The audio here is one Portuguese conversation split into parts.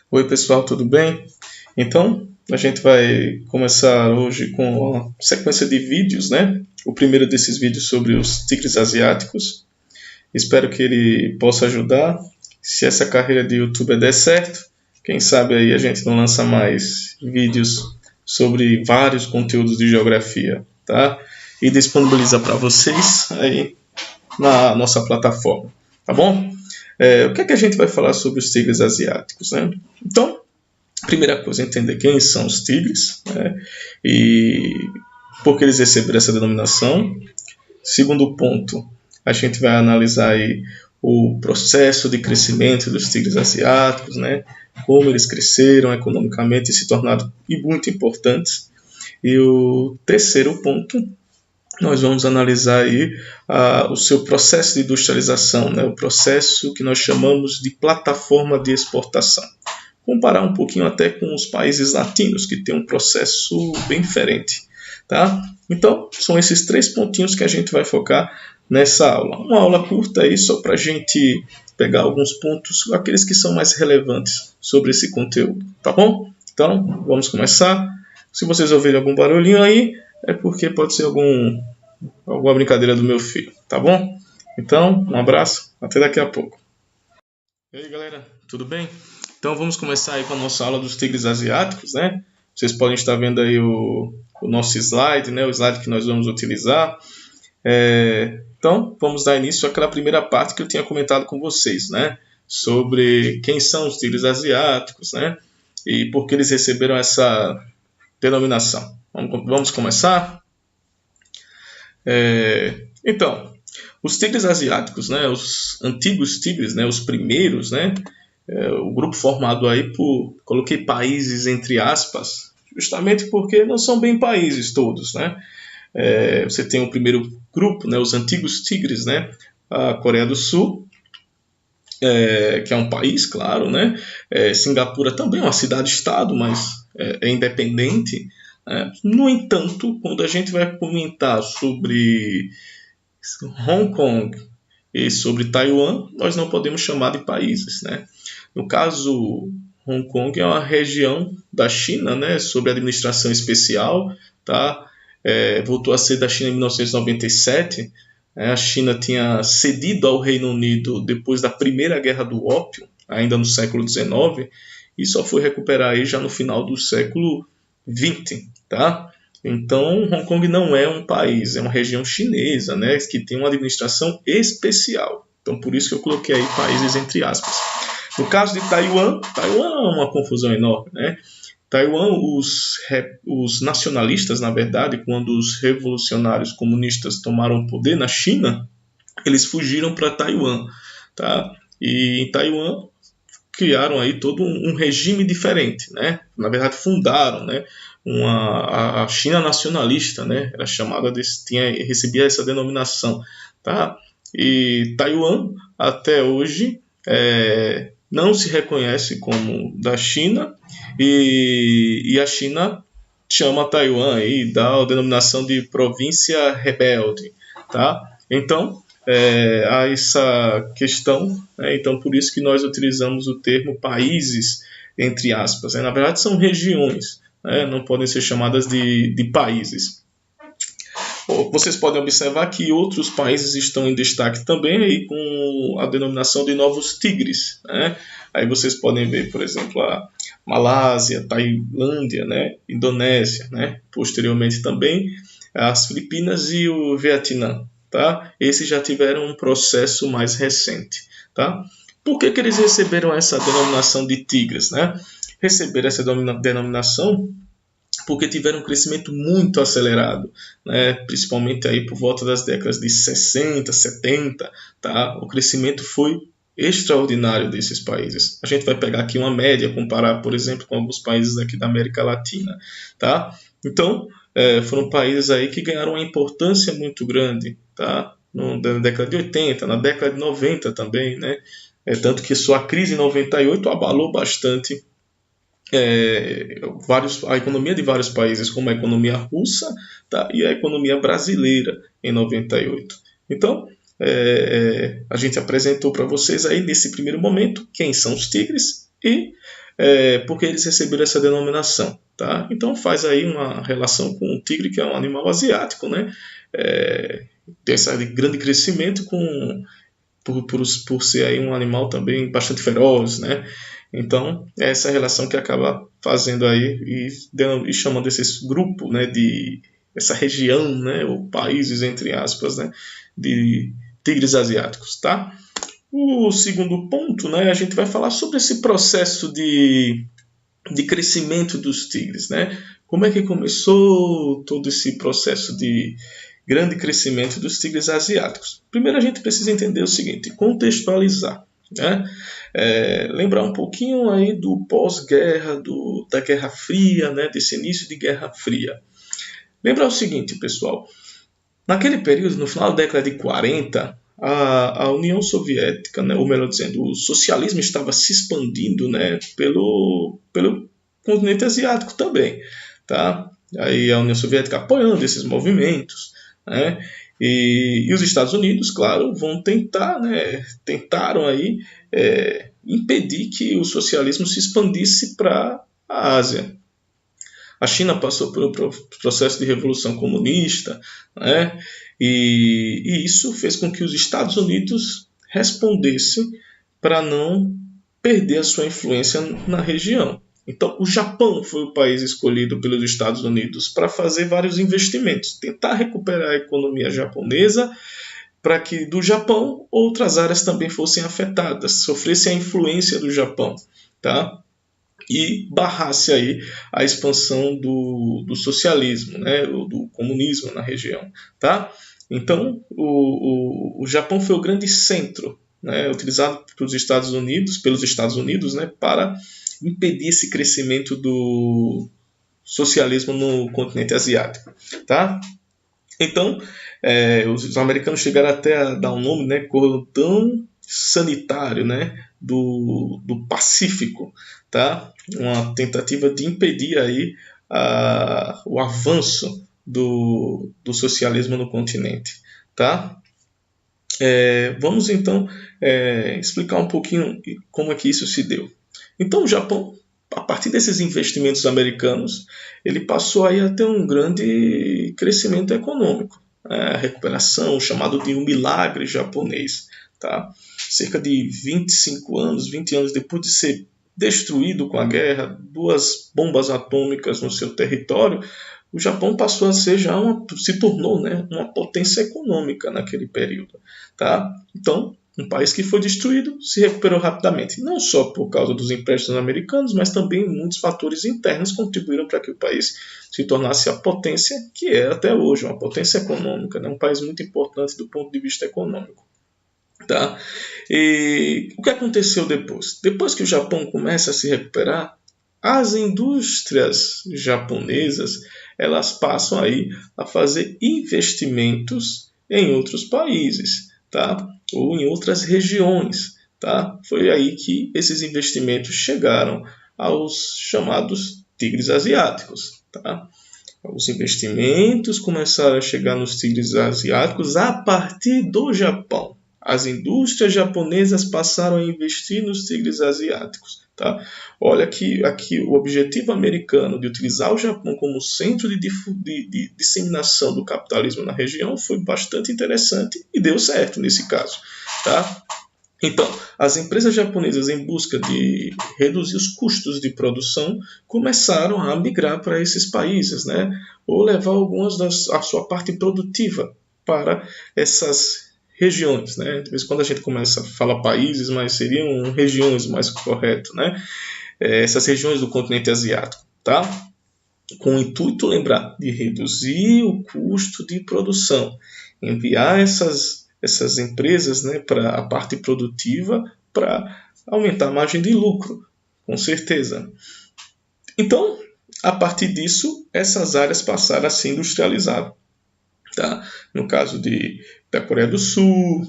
Oi pessoal, tudo bem? Então, a gente vai começar hoje com uma sequência de vídeos, né? O primeiro desses vídeos sobre os tigres asiáticos. Espero que ele possa ajudar. Se essa carreira de youtuber der certo, quem sabe aí a gente não lança mais vídeos sobre vários conteúdos de geografia, tá? E disponibiliza para vocês aí na nossa plataforma, tá bom? O que é que a gente vai falar sobre os tigres asiáticos, né? Então, primeira coisa, entender quem são os tigres, né? E por que eles receberam essa denominação. Segundo ponto, a gente vai analisar aí o processo de crescimento dos tigres asiáticos, né? Como eles cresceram economicamente e se tornaram muito importantes. E o terceiro ponto, nós vamos analisar aí o seu processo de industrialização, né? O processo que nós chamamos de plataforma de exportação. Comparar um pouquinho até com os países latinos, que tem um processo bem diferente. Tá? Então, são esses três pontinhos que a gente vai focar nessa aula. Uma aula curta aí, só para a gente pegar alguns pontos, aqueles que são mais relevantes sobre esse conteúdo. Tá bom? Então, vamos começar. Se vocês ouvirem algum barulhinho aí, é porque pode ser alguma brincadeira do meu filho. Tá bom? Então, um abraço, até daqui a pouco. E aí, galera, tudo bem? Então vamos começar aí com a nossa aula dos tigres asiáticos, né? Vocês podem estar vendo aí o nosso slide, né? O slide que nós vamos utilizar. Então vamos dar início àquela primeira parte que eu tinha comentado com vocês, né? Sobre quem são os tigres asiáticos, né? E por que eles receberam essa denominação. Vamos começar? Então, os tigres asiáticos, né? Os antigos tigres, né? Os primeiros, né? O grupo formado aí coloquei países entre aspas, justamente porque não são bem países todos, né? Você tem o primeiro grupo, né, os antigos tigres, né? A Coreia do Sul, que é um país, claro, né? Singapura também é uma cidade-estado, mas é independente. No entanto, quando a gente vai comentar sobre Hong Kong e sobre Taiwan, nós não podemos chamar de países, né? No caso, Hong Kong é uma região da China, né, sob administração especial, tá? Voltou a ser da China em 1997. A China tinha cedido ao Reino Unido depois da Primeira Guerra do Ópio, ainda no século XIX, e só foi recuperar aí já no final do século XX, tá? Então, Hong Kong não é um país, é uma região chinesa, né, que tem uma administração especial. Então, por isso que eu coloquei aí países entre aspas. No caso de Taiwan, Taiwan é uma confusão enorme, né? Taiwan, os nacionalistas, na verdade, quando os revolucionários comunistas tomaram o poder na China, eles fugiram para Taiwan, tá? E em Taiwan criaram aí todo um regime diferente, né? Na verdade, fundaram, né? A China nacionalista, né? Era chamada recebia essa denominação, tá? E Taiwan até hoje não se reconhece como da China e a China chama Taiwan aí, dá a denominação de província rebelde, tá? Então, há essa questão, né? Então por isso que nós utilizamos o termo países, entre aspas, né? Na verdade são regiões, né? Não podem ser chamadas de países. Vocês podem observar que outros países estão em destaque também aí com a denominação de novos tigres, né? Aí vocês podem ver, por exemplo, a Malásia, Tailândia, né? Indonésia, né? Posteriormente também as Filipinas e o Vietnã, tá? Esses já tiveram um processo mais recente, tá? Por que eles receberam essa denominação de tigres, né? Receberam essa denominação porque tiveram um crescimento muito acelerado, né? Principalmente aí por volta das décadas de 60, 70, tá? O crescimento foi extraordinário desses países. A gente vai pegar aqui uma média, comparar, por exemplo, com alguns países aqui da América Latina, tá? Então, foram países aí que ganharam uma importância muito grande, tá? Na década de 80, na década de 90 também, né? Tanto que sua crise em 98 abalou bastante a economia de vários países, como a economia russa, tá? E a economia brasileira em 98. Então, a gente apresentou para vocês aí nesse primeiro momento quem são os tigres e porque eles receberam essa denominação. Tá? Então faz aí uma relação com o tigre, que é um animal asiático, né? Tem esse grande crescimento por ser aí um animal também bastante feroz, né? Então, é essa relação que acaba fazendo aí e chamando esse grupo, né, essa região, né, ou países, entre aspas, né, de tigres asiáticos, tá? O segundo ponto, né, a gente vai falar sobre esse processo de crescimento dos tigres, né? Como é que começou todo esse processo de grande crescimento dos tigres asiáticos? Primeiro a gente precisa entender o seguinte, contextualizar, né? Lembrar um pouquinho aí do pós-guerra, da Guerra Fria, né? Desse início de Guerra Fria. Lembrar o seguinte, pessoal, naquele período, no final da década de 40, a União Soviética, né, ou melhor dizendo, o socialismo estava se expandindo, né, pelo continente asiático também. Tá? Aí a União Soviética apoiando esses movimentos, né, e os Estados Unidos, claro, vão tentaram aí, impedir que o socialismo se expandisse para a Ásia. A China passou por um processo de revolução comunista, né? E isso fez com que os Estados Unidos respondessem para não perder a sua influência na região. Então, o Japão foi o país escolhido pelos Estados Unidos para fazer vários investimentos, tentar recuperar a economia japonesa, para que do Japão outras áreas também fossem afetadas, sofressem a influência do Japão, tá? E barrasse aí a expansão do socialismo, né, do comunismo na região. Tá? Então, o Japão foi o grande centro, né, utilizado pelos Estados Unidos, né, para impedir esse crescimento do socialismo no continente asiático. Tá? Então, os americanos chegaram até a dar um nome, né, cordão sanitário, né, do Pacífico, tá? Uma tentativa de impedir aí o avanço do socialismo no continente, tá? Vamos então explicar um pouquinho como é que isso se deu. Então o Japão, a partir desses investimentos americanos, ele passou aí a ter um grande crescimento econômico, a recuperação, chamado de um milagre japonês, tá? Cerca de 20 anos depois de ser destruído com a guerra, 2 bombas atômicas no seu território, o Japão passou a ser se tornou, né, uma potência econômica naquele período, tá? Então, um país que foi destruído se recuperou rapidamente, não só por causa dos empréstimos americanos, mas também muitos fatores internos contribuíram para que o país se tornasse a potência que é até hoje, uma potência econômica, né? Um país muito importante do ponto de vista econômico. Tá? E o que aconteceu depois? Depois que o Japão começa a se recuperar, as indústrias japonesas elas passam aí a fazer investimentos em outros países, tá? Ou em outras regiões. Tá? Foi aí que esses investimentos chegaram aos chamados tigres asiáticos. Tá? Os investimentos começaram a chegar nos tigres asiáticos a partir do Japão. As indústrias japonesas passaram a investir nos tigres asiáticos. Tá? Olha que aqui o objetivo americano de utilizar o Japão como centro de disseminação do capitalismo na região foi bastante interessante e deu certo nesse caso. Tá? Então, as empresas japonesas, em busca de reduzir os custos de produção, começaram a migrar para esses países, né? Ou levar a sua parte produtiva para essas regiões, né? De vez em quando a gente começa a falar países, mas seriam regiões mais correto, né? Essas regiões do continente asiático, tá? Com o intuito, lembrar, de reduzir o custo de produção, enviar essas empresas, né, para a parte produtiva para aumentar a margem de lucro, com certeza. Então, a partir disso, essas áreas passaram a se industrializar. Tá? No caso da Coreia do Sul,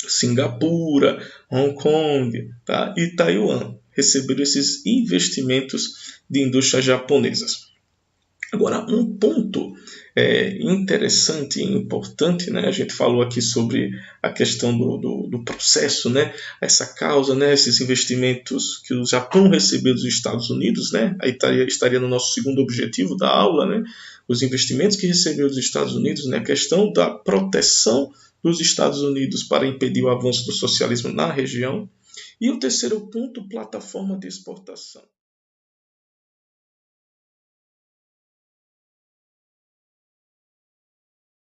Singapura, Hong Kong, tá? E Taiwan receberam esses investimentos de indústrias japonesas. Agora, um ponto interessante e importante, né? A gente falou aqui sobre a questão do processo, né? Essa causa, né? Esses investimentos que o Japão recebeu dos Estados Unidos, né? Aí estaria no nosso segundo objetivo da aula, né? Os investimentos que recebeu dos Estados Unidos, né? A questão da proteção dos Estados Unidos para impedir o avanço do socialismo na região. E o terceiro ponto, plataforma de exportação.